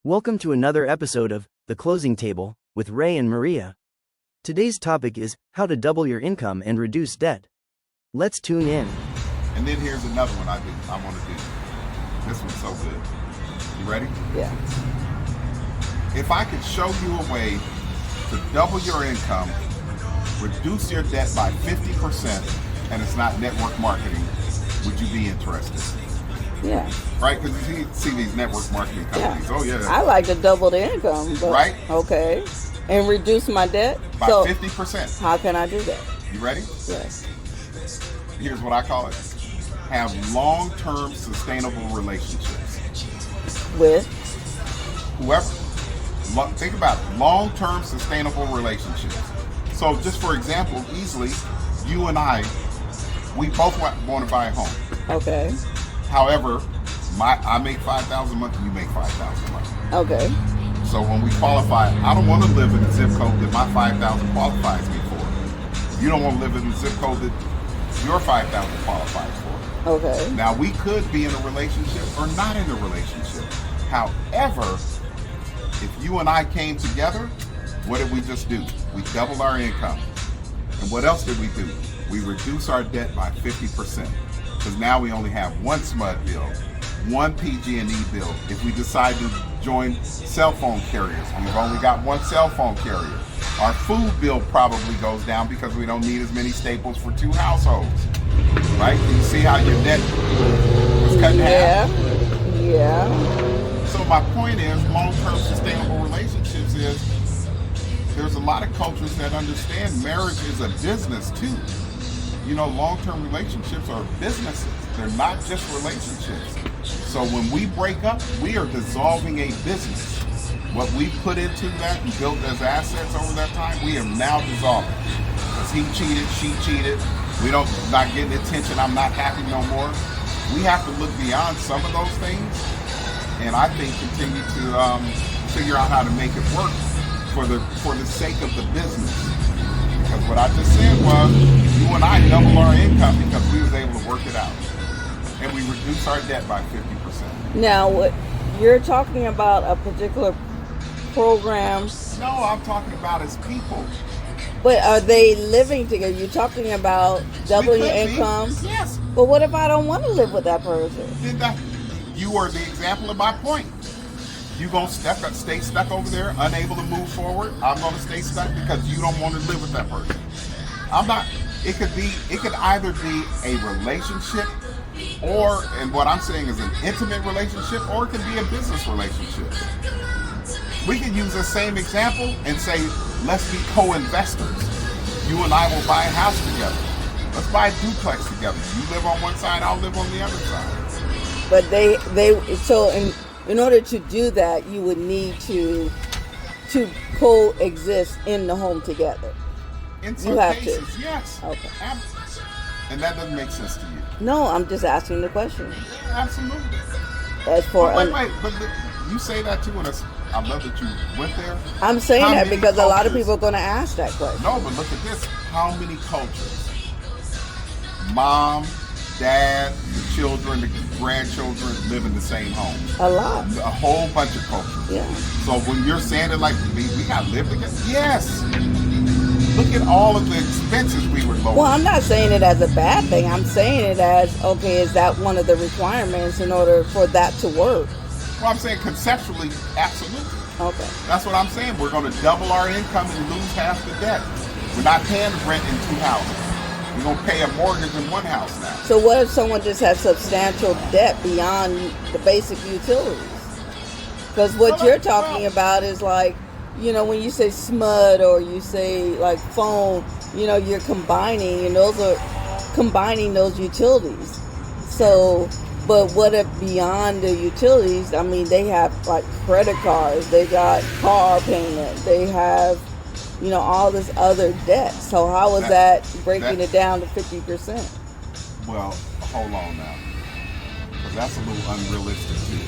Welcome to another episode of The Closing Table with Ray and Maria. Today's topic is how to double your income and reduce debt. Let's tune in. And then here's another one I want to do. This one's so good. You ready? Yeah. If I could show you a way to double your income, reduce your debt by 50%, and it's not network marketing, would you be interested? Yeah. Right? Because you see these network marketing companies. Yeah. Oh, yeah. I like to double the income. But, right? Okay. And reduce my debt? By 50%. How can I do that? You ready? Yes. Here's what I call it. Have long-term sustainable relationships. With? Whoever. Think about it. Long-term sustainable relationships. So just for example, easily, you and I, we both want to buy a home. Okay. However, I make $5,000 a month and you make $5,000 a month. Okay. So when we qualify, I don't want to live in a zip code that my $5,000 qualifies me for. You don't want to live in the zip code that your $5,000 qualifies for. Okay. Now we could be in a relationship or not in a relationship. However, if you and I came together, what did we just do? We doubled our income. And what else did we do? We reduced our debt by 50%. Because now we only have one SMUD bill, one PG&E bill. If we decide to join cell phone carriers, we've only got one cell phone carrier. Our food bill probably goes down because we don't need as many staples for two households. Right? You see how your debt was cut in half? Yeah. So my point is, long-term sustainable relationships is, there's a lot of cultures that understand marriage is a business too. You know, long-term relationships are businesses. They're not just relationships. So when we break up, we are dissolving a business. What we put into that and built as assets over that time, we have now dissolved it. Because he cheated, she cheated, not getting attention, I'm not happy no more. We have to look beyond some of those things and I think continue to figure out how to make it work for the sake of the business. Because what I just said was, you and I double our income because we was able to work it out. And we reduce our debt by 50%. Now, what you're talking about a particular program? No, I'm talking about as people. But are they living together? You're talking about doubling your income? Yes. But what if I don't want to live with that person? You are the example of my point. You gonna stay stuck over there, unable to move forward. I'm gonna stay stuck because you don't want to live with that person. I'm not. It could either be a relationship, and what I'm saying is an intimate relationship, or it could be a business relationship. We can use the same example and say, let's be co-investors. You and I will buy a house together. Let's buy a duplex together. You live on one side, I'll live on the other side. But in order to do that, you would need to coexist in the home together. In some cases, yes. Okay. And that doesn't make sense to you. No, I'm just asking the question. Absolutely. As for but you say that too, and I love that you went there. I'm saying that because a lot of people are going to ask that question. No, but look at this. How many cultures? Mom, dad, the children, the grandchildren live in the same home. A lot. A whole bunch of cultures. Yeah. So when you're saying it like, we got to live together? Yes. Look at all of the expenses we were lowering. Well, I'm not saying it as a bad thing. I'm saying it as, okay, is that one of the requirements in order for that to work? Well, I'm saying conceptually, absolutely. Okay. That's what I'm saying. We're going to double our income and lose half the debt. We're not paying rent in two houses. We're going to pay a mortgage in one house now. So what if someone just has substantial debt beyond the basic utilities? Because what you're talking about is like, you know, when you say SMUD or you say like phone, you know, you're combining, and those are combining those utilities. So, but what if beyond the utilities, I mean, they have like credit cards, they got car payment, they have, you know, all this other debt. So how is that breaking it down to 50%? Well, hold on now. Because that's a little unrealistic too.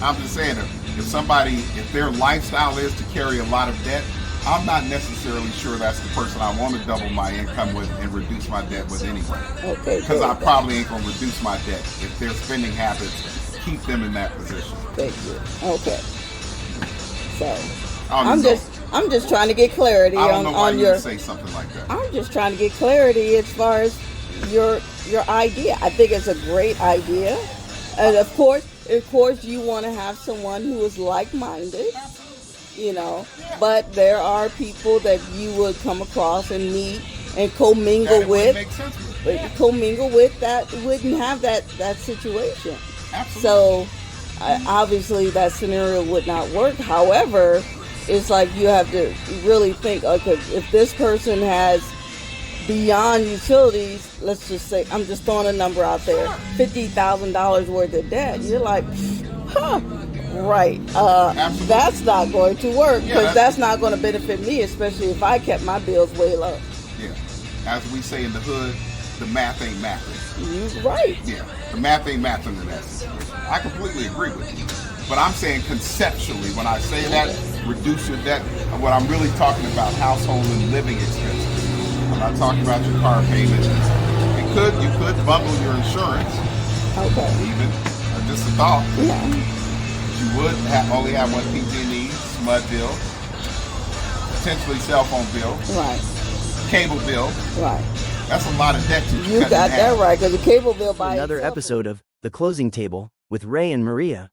I'm just saying, if their lifestyle is to carry a lot of debt, I'm not necessarily sure that's the person I want to double my income with and reduce my debt with anyway. Okay. Because I probably ain't going to reduce my debt if their spending habits keep them in that position. Thank you. Okay. So I'm just trying to get clarity I don't know why on you your. would say something like that. I'm just trying to get clarity as far as your idea. I think it's a great idea, and of course, you want to have someone who is like-minded. You know, but there are people that you would come across and meet and commingle with. Commingle with that wouldn't have that situation. Absolutely. So obviously that scenario would not work. However, it's like you have to really think, okay, if this person has beyond utilities, let's just say, I'm just throwing a number out there, $50,000 worth of debt, you're like, huh, right, that's not going to work, because that's not going to benefit me, especially if I kept my bills way low. Yeah, as we say in the hood, the math ain't mathing. You're right. Yeah, the math ain't mathing in that situation. I completely agree with you. But I'm saying conceptually, when I say that, reduce your debt, what I'm really talking about, household and living expenses. I'm not talking about your car payment. You could bundle your insurance. Okay. Even, just a thought. Yeah. You would only have one PG&E, SMUD bill, potentially cell phone bill, right, cable bill. Right. That's a lot of debt you got that right, because the cable bill by Another episode of The Closing Table with Ray and Maria.